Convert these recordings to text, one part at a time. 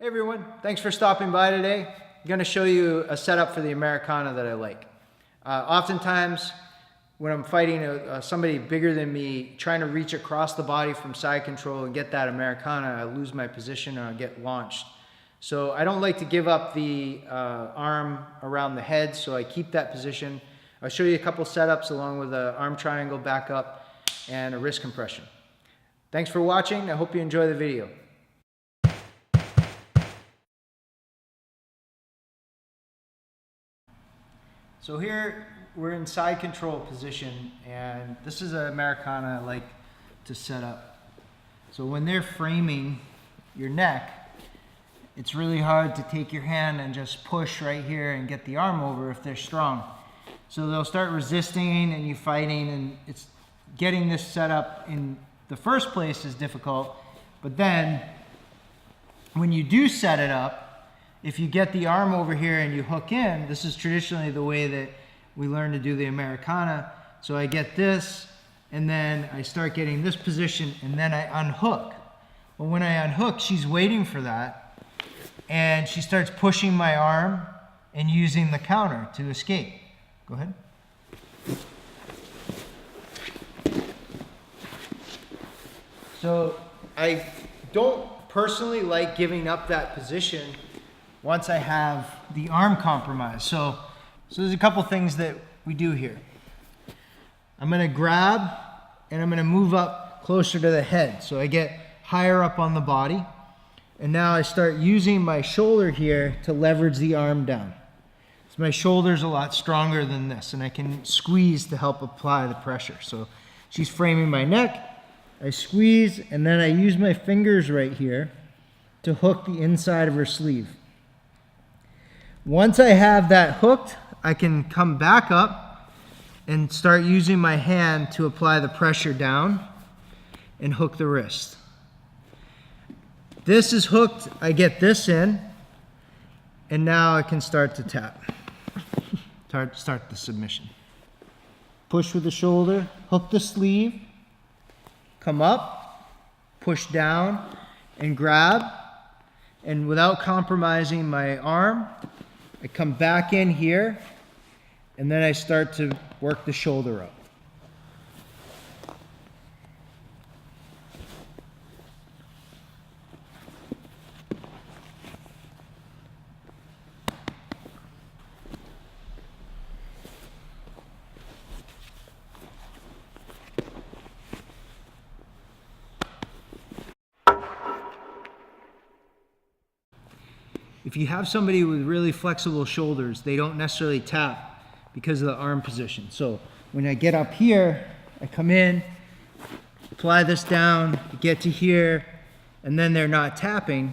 Hey everyone, thanks for stopping by today. I'm going to show you a setup for the Americana that I like. Oftentimes when I'm fighting somebody bigger than me, trying to reach across the body from side control and get that Americana, I lose my position or I get launched. So I don't like to give up the arm around the head, so I keep that position. I'll show you a couple setups along with an arm triangle back up and a wrist compression. Thanks for watching. I hope you enjoy the video. So here we're in side control position, and this is an Americana I like to set up. So when they're framing your neck, it's really hard to take your hand and just push right here and get the arm over if they're strong. So they'll start resisting and you fighting, and it's getting this set up in the first place is difficult. But then when you do set it up, if you get the arm over here and you hook in, this is traditionally the way that we learn to do the Americana. So I get this, and then I start getting this position, and then I unhook. Well, when I unhook, she's waiting for that, and she starts pushing my arm and using the counter to escape. Go ahead. So I don't personally like giving up that position once I have the arm compromised. So there's a couple things that we do here. I'm gonna grab and I'm gonna move up closer to the head. So I get higher up on the body. And now I start using my shoulder here to leverage the arm down. So my shoulder's a lot stronger than this, and I can squeeze to help apply the pressure. So she's framing my neck, I squeeze, and then I use my fingers right here to hook the inside of her sleeve. Once I have that hooked, I can come back up and start using my hand to apply the pressure down and hook the wrist. This is hooked, I get this in, and now I can start to tap. Start the submission. Push with the shoulder, hook the sleeve, come up, push down, and grab. And without compromising my arm, I come back in here, and then I start to work the shoulder up. If you have somebody with really flexible shoulders, they don't necessarily tap because of the arm position. So when I get up here, I come in, apply this down, get to here, and then they're not tapping,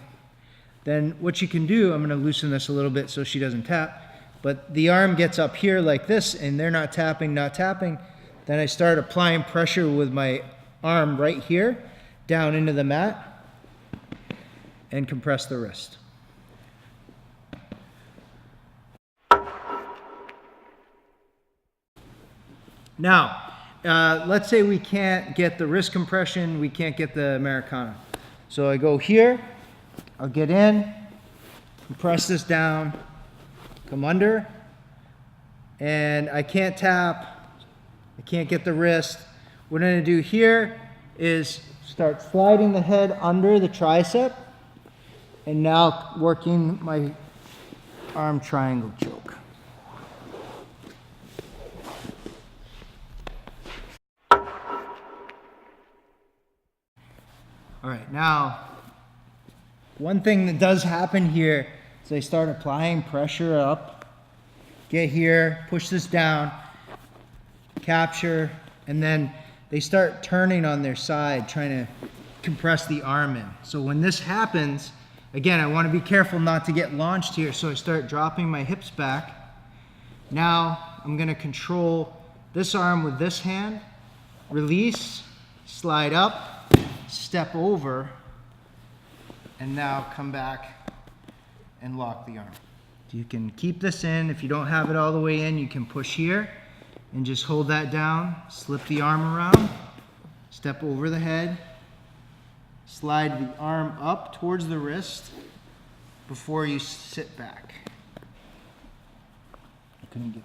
then what you can do, I'm gonna loosen this a little bit so she doesn't tap, but the arm gets up here like this and they're not tapping, then I start applying pressure with my arm right here down into the mat and compress the wrist. Now, let's say we can't get the wrist compression, we can't get the Americana. So I go here, I'll get in, compress this down, come under, and I can't tap, I can't get the wrist. What I'm gonna do here is start sliding the head under the tricep, and now working my arm triangle choke. All right, now, one thing that does happen here is I start applying pressure up, get here, push this down, capture, and then they start turning on their side, trying to compress the arm in. So when this happens, again, I want to be careful not to get launched here, so I start dropping my hips back. Now, I'm going to control this arm with this hand, release, slide up, step over, and now come back and lock the arm. You can keep this in. If you don't have it all the way in, you can push here and just hold that down, slip the arm around, step over the head, slide the arm up towards the wrist, before you sit back. I couldn't get.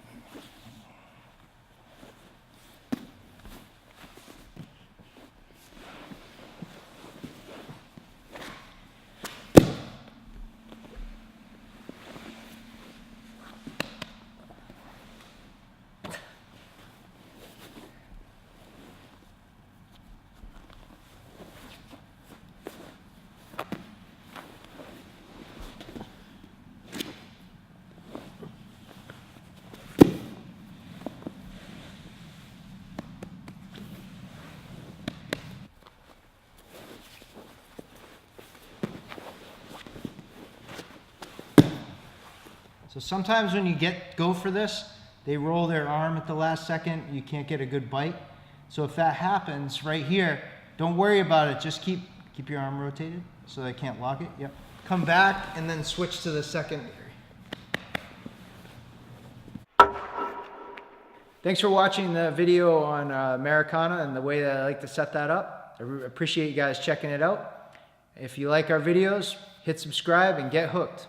So sometimes when you go for this, they roll their arm at the last second. You can't get a good bite. So if that happens right here, don't worry about it. Just keep your arm rotated so they can't lock it. Yep. Come back and then switch to the secondary. Thanks for watching the video on Americana and the way that I like to set that up. I appreciate you guys checking it out. If you like our videos, hit subscribe and get hooked.